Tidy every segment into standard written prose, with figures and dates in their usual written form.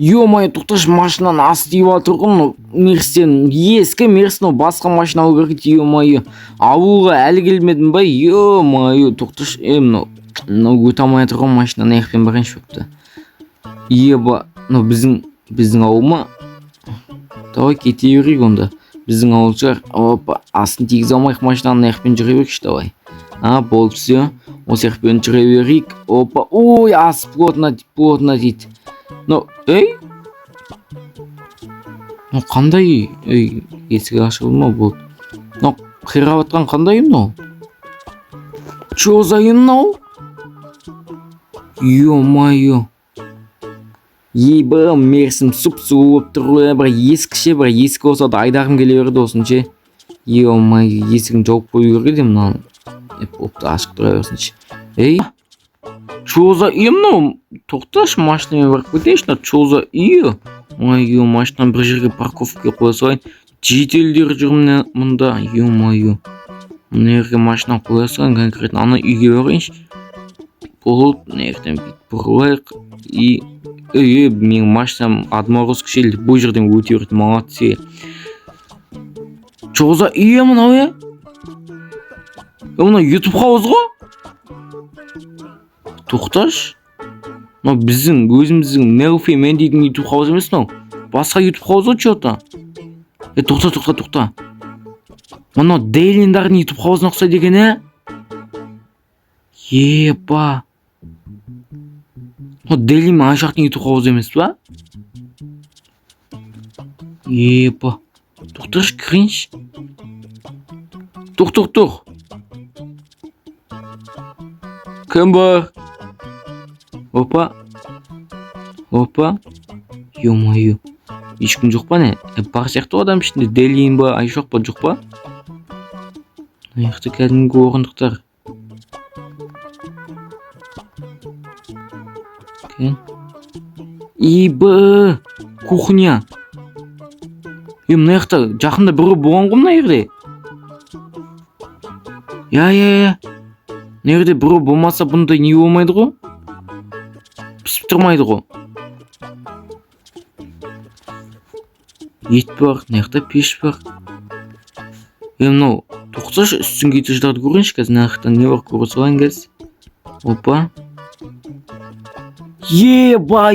Ё-моё, тоқташы, машинаны ас тиіп жатыр ғой, Мерстен. Ескі Мерс, басқа машина алу керек, ё-моё. Ауылға әлі келмедім ба? Ё-моё, тоқташы, мынау өте алмай жатыр ғой, машинаны аяқпен барайыншы бопты. Еба, біздің ауыл ма? Давай кете берейік онда. Біздің ауыл шығар. Опа, астын тигізе алмайық, машинаны аяқпен жүре берейікші, давай. Болып все. Осы аяқпен жүре берейік. Опа, ой, ас плотно дейді. Қандай? Есігі ашылды ма болды? Қирап атқан қандай мынау? Чо за мынау? Ё-моё. Ебі, Мерсім сұп-сұлу болып тұр ғой, бір ескіше, бір ескі болса да айдағым келе берді осынше. Ё-моё, есігін жауып қою керек еді мынаны. Опты, ашық тұра берсінші. Чо за мынау? Тоқташы, машинамен барып кетейінші, чо за Ой-ё, машинаны бір жерге парковкаға қоя салайын. Жетелдер жүр мұнда. Ё-моё. Мына жерге машина қоя салайын конкретно. Ана үйге барайыншы. Болып, мына жерден бұрылайық. Менің машинам отморозка шелді. Бұл жерден өте берді, молодцы. Чо за мынау? Мынау YouTube хауыз ғой? Тоқташы. Біздің өзіміздің Мелфи мен дейтін YouTube хауыз емес мынау. Басқа YouTube хауыз ғой чё-то. Тоқта. Мынау Дейлиндардың YouTube хауызына ұқсайды екен, Еба. Дейли ма Айшақтың YouTube хауызы емес па? Еба. Тоқташы, кірейінші. Тоқ. Кім бар? Опа. Ё-моё. Ешкім жоқ па не? Бар сияқты адам ішінде. Делиін ба, Айшоқ па, жоқ па? Аяқты кәдімгі орындықтар. Ибі, кухня. Мына яқта жақында бірі болған ғой мына жерде. Мына жерде бірі болмаса бұндай не болмайды ғой? Пісіп тұрмайды ғой. Ет бар, мына жақта пеш бар. Мынау, тоқташы, үстін кетеждарды көрейінші қазір, мына жақтан не бар көре салайын қазір. Опа. Еба,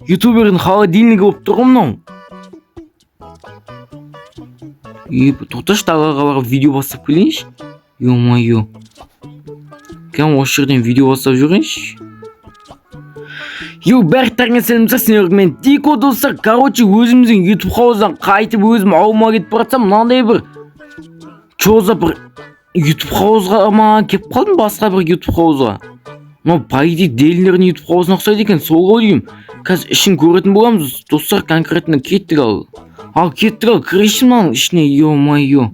ютубердің холодильнигі болып тұр ғой мынау. Тоқташы, тағаға барып видео бастап келейінші. Ё-моё. Кәм осы жерден видео бастап жүрейінші. Бәріқтарыңа сәлемдер, сендермен Дико достар. Короче, өзіміздің YouTube хауыздан қайтып өзім ауылыма кетіп баратсам, мынандай бір чоза бір YouTube хауызға ма кеп қалдым, басқа бір YouTube хауызға. По идее, Дейлиндердің YouTube хауызына ұқсайды екен, сол ғой деймін. Қазір ішін көретін боламыз, достар, конкретно кеттік ал. Кірейші мынаның ішіне, ё-моё.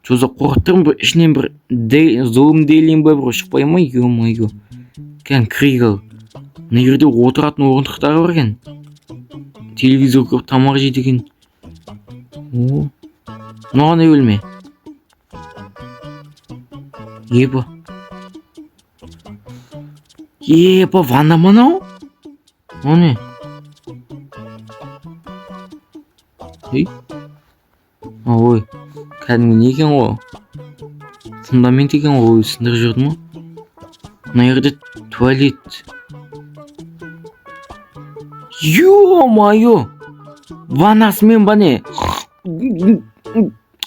Чоза қорқыттырым, бір ішінен бір зұлым Дейлин ба бір шықпай ма, ё-моё. Кірейік ал. Мына жерде отыратын орындықтары бар екен. Телевизор көріп тамақ жейді екен. Мынаған не өлме? Еба, ванна мынау? Оны? Ой, кәдімгі не екен ғой? Фундамент екен ғой, сындыр жүрді ма? Мына жерде туалет. Ё-моё! Ваннасымен ба не?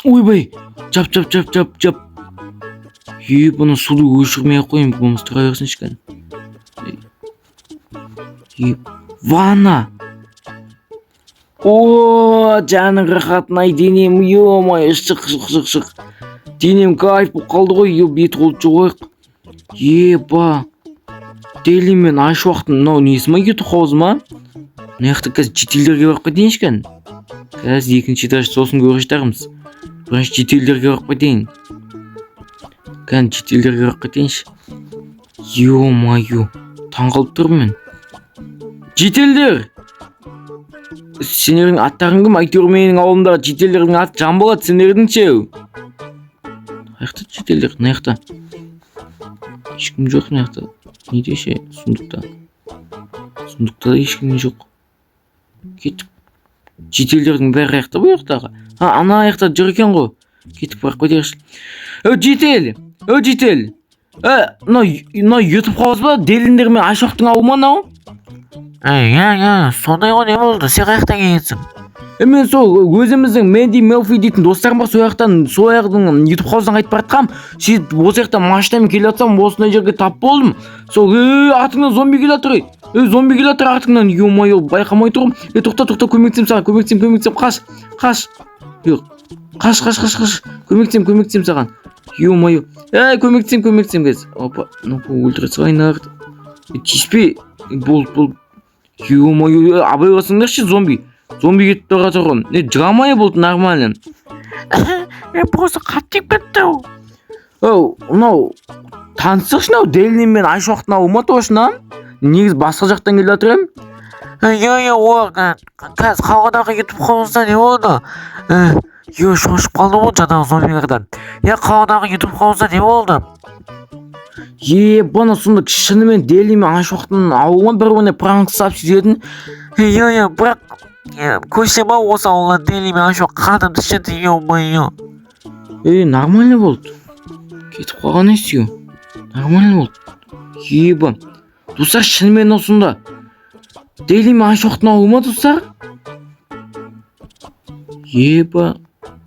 Ойбай! Жап. Бұны суды өшірмей қойын, бұмыз тұра берсінші кән. Ванна! Жаның рахатынай денем, ё-моё, шық. Денем кайф бұл қалды ғой, бет қолды жоғайық. Еба! Дейли мен Айшуақтың мынау несі ма, YouTube хауызы ма? Мына яқты қазір жетелдерге барып кетейінші кән. Қазір екінші этаж сосын көріштарымыз. Бірінші жетелдерге барып кетейін. Кән жетелдерге барып кетейінші. Ё-моё, таңғалып тұрмын мен. Жетелдер! Сендердің аттарың кім? Әйтеуір менің ауылымдағы жетелдердің аты Жанболат, сендердің ше? Қаяқта жетелдер? Мына жақта. Ешкім жоқ, мына жақта. Неде ше? Сундықта. Сундықта да ешкім жоқ. Кеттік. Жетелдердің бәрі аяқта бұл жақтағы. Ана аяқта жүр екен ғой. Кетіп барып кетейікші. Жетел. Мына YouTube қауыз ба? Деліндер мен Айшоқтың ауы ма мынау? Сондай ғой, не болды? Сен қаяқтан келгенсің? Мен сол өзіміздің Менди Мелфи дейтін достарым бар, сол жақтың YouTube қауыздан қайтып бара жатқам. Сөйтіп осы жақтан машинамен келе жатсам, осындай жерге тап болдым. Сол артыңнан зомби келе жатыр. Зомби келе жатыр артыңнан. Ё-моё, байқамай тұрмын. Тоқта, көмектесем саған, көмектесем. Қаш. Жоқ. Қаш. Көмектесем саған. Ё-моё. Көмектесем кез. Опа, ультра салайын. Тиіспе. Болды. Ё-моё, абай басыңдаршы, зомби кетіп бара жатыр ғой. Драмай болды, нормально. Просто қатты тиіп кетті. Мынау танысықшы, мынау Делінен мен Айшоқтың ауы ма точно? Негіз басқа жақтан келе жатыр ем? Ол қазір қалғадағы YouTube қауызда не болды? Шошып қалды ғой жаңағы зомбилерден. Қалғадағы YouTube қауызда не болды? Бана сонда шынымен Делі мен Айшоқтың ауы ма бір-біріне пранк жасап сөйтетін? Бірақ көшем ау осы ауылға Делі мен Айшоқ қадым түседі, ё-моё. Нормально болды. Кетіп қалған естігі. Нормально болды. Достар, шынымен осында Делі мен Айшоқтың ауы ма, достар?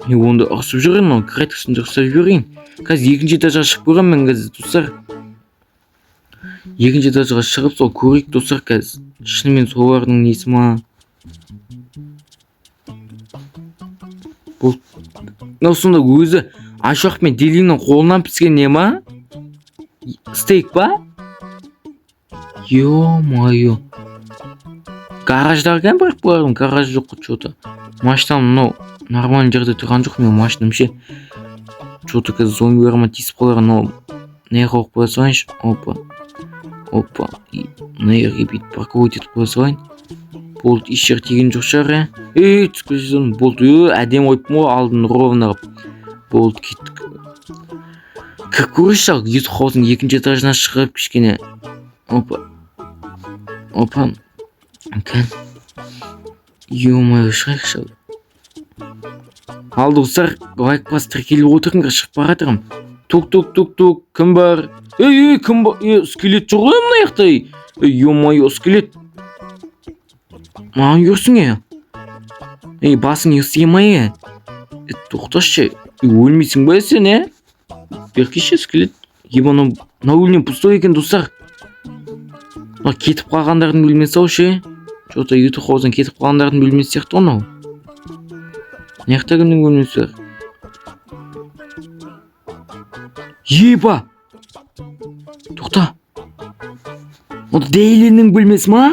Онда ұрсып жүрген, кратиксінде ұрсып жүрген. Қазір екінші этажға шығып көрген мен қазір, достар. Екінші этажға шығып сол көрейік, достар, қазір. Шынымен солардың несі ма? Сонда өзі Айшоқ мен Делінің қолынан піскен не ма? Стейк ба? Ё-моё. Гараждар екен бірақ бұлардың, гараж жоқ что-то. Машинам нормальный жерде тұрған жоқ, мен машинам ше. Что-то қазір зомбилеріме тиісіп қалар, не қойып қоя салайыншы. Опа. Мына жерге бүйтіп парковать етіп қоя салайын. Болды, еш жер тиген жоқ шығар. Түскізін, болды, әдем ойпым ғой, алдын ровно қып. Болды, кеттік. Кіріп көрейші, YouTube қауыздың екінші этажына шығып кішкене. Опа. Ё-моё, шығайықшы. Ал достар, лайк бас тіркеліп отырыңдар, шығып бара жатырмын. Тук, кім бар? Кім бар? Скелет жоқ ғой мына жақта. Ё-моё, скелет. Маған көрсің басың естемай. Тоқташы, өлмейсің ба сен, Беркеші, скелет. Мына өлінен пустой екен, достар. Кетіп қалғандардың бөлмесі ау ше. Что-то YouTube қауыздан кетіп қалғандардың бөлмесі сияқты онау. Неқта кімнің бөлмесі бар? Тоқта. Делінің бөлмесі ма?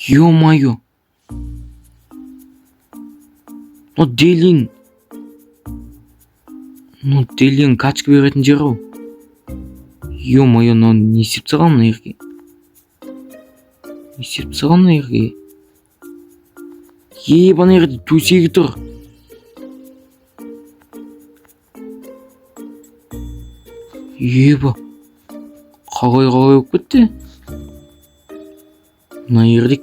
Ё-моё. Делин качка беретін жер ау. Ё-моё, не істеп тастаған мына жерге? Бана жерде төсегі тұр. Қалай болып кетті? Мына жерде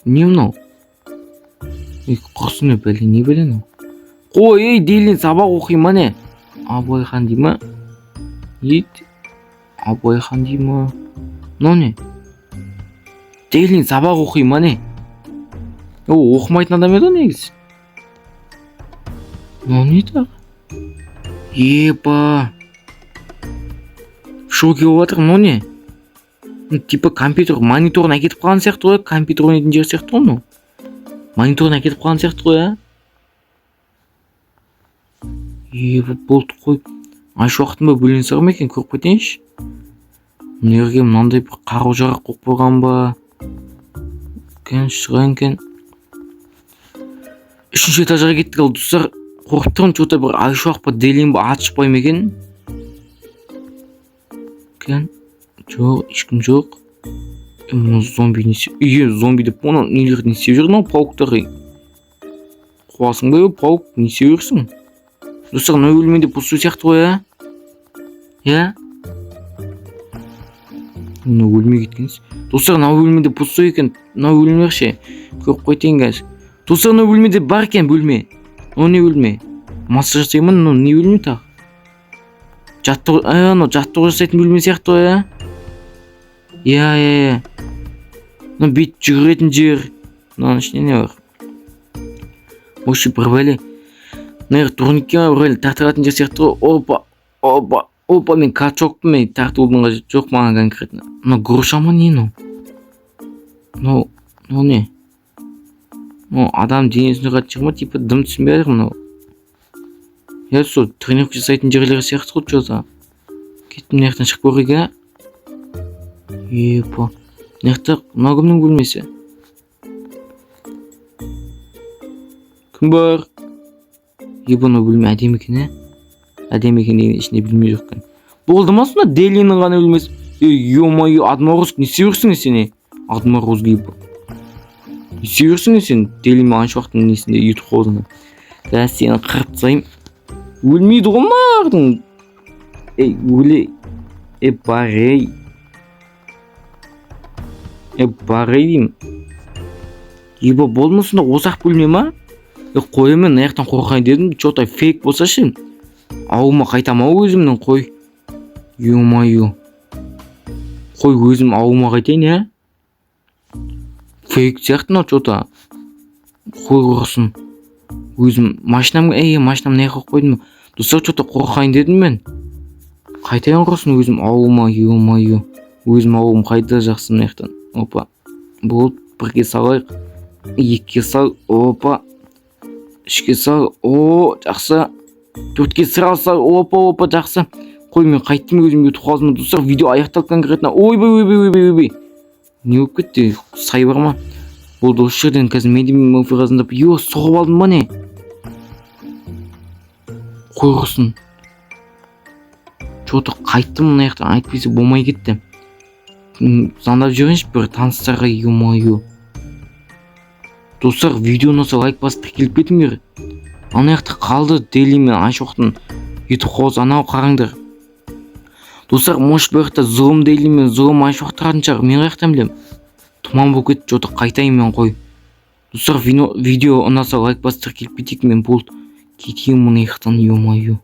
не мынау? Құрсын бәле, не бәле мынау? Қой, Делин сабақ оқи ма не? Абайхан дей ма? Абайхан дей ма? Не? Делин сабақ оқи ма не? Оқымайтын адам еді негіз. Не тағы? Шоу келіп жатыр, не? Типа компьютер, мониторын әкетіп қалған сияқты ғой, компьютер ойнайтын жер сияқты ғой. Мониторын әкетіп қалған сияқты ғой, болды қой. Айшоқтың ба бөлінен сағым екен, көріп кетейінші. Мына жерге мынандай бір қару жарақ қойып қойған ба? Шығайын кен. Үшінші этажға кеттік, ал достар, қорқып тұрмын, что-то бір Айшоқ па Делин ба ат шықпай ма екен? Жоқ, ешкім жоқ. Мұны зомби не істеп... Зомби деп оны нелер не істеп жүр, пауктары. Қуасың ба, паук, не істеп жүрсің? Достар, мына өлмейді пустой сияқты ғой, мына өлмей кеткенсіз. Достар, мына бөлмеде пустой екен. Мына бөлме ше. Көріп қойтайын қазір. Достар, мына бөлмеде бар екен бөлме. О не бөлме? Массаж жасаймын, но не бөлме тағы? Жаттығу жасайтын бөлме сияқты ғой, а? Иә. Мына бет жүгіретін жер. Мынаның ішінде не бар? Вообще бір бәле. Мына турникке бір бәле тартыратын жер сияқты ғой. Опа, мен качокпын, мен тартудың қажет жоқ маған конкретно. Мына груша ма не ну? Ну не? Ну адам денесіне қатты шығма, типа дым түсінбей жатыр мынау. Я сол тренировка жасайтын жерлер сияқты ғой что-то. Кеттім мына жақтан шығып көрейік, а? Епа. Мына жақта мына кімнің бөлмесі? Кім бар? Ебана бөлме әдемі екен, а? Әдемі екен деген ішінде білмей жоқ екен. Болды ма сонда Делинің ғана бөлмесі? Ё-моё, Адморозг, не істеп сен? Адморозг ебі. Не істеп сен? Делин анша уақыттың несінде ютуб қаузына. Да сені қырып тастаймын. Өлмейді ғой мардың. Өле. Барей. Барей деймін. Еба болма сонда осақ бөлме ма? Қойымен мына жақтан қорқайын дедім. Что-то фейк болса ше. Ауыма қайтамау өзімнің қой. Ё-моё. Қой өзім ауыма қайтайын, а? Фейк сияқты мынау что-то. Қой құрсын. Өзім машинам не қойып қойдым. Достар, что-то қорқайын дедім мен. Қайтайын құрсын өзім ауыма, ё-моё. Өзім ауым қайда жақсы мына жақтан. Опа. Болды, бірге салайық. Екіге сал. Опа. Үшке сал. О, жақсы. Төртке сал. Опа, жақсы. Қой, мен қайттым өзім ютуб қалдым. Достар, видео аяқталды конкретно. Ойбай. Не болып кетті? Сай бар ма? Болды, осы жерден қазір мен оқиғасында. Соғып алдым ба не? Қой құрсын. Что-то қайттым мына жақтан, айтпесе болмай кетті. Звондап жүрейінші бір таныстарға, ё-моё. Достар, видео ұнаса лайк басып тіркеліп кетіңдер. Ана жақта қалды Дели мен Айшоқтың ютуб қауыз, анау қараңдар. Достар, может бір жақта зұлым Дели мен зұлым Айшоқ тұратын шығар, мен қаяқтан білем. Тұман болып кетті, что-то қайтайын мен қой. Достар, видео ұнаса лайк басып тіркеліп кетейік, мен болды. Кетейін мына жақтан, ё-моё.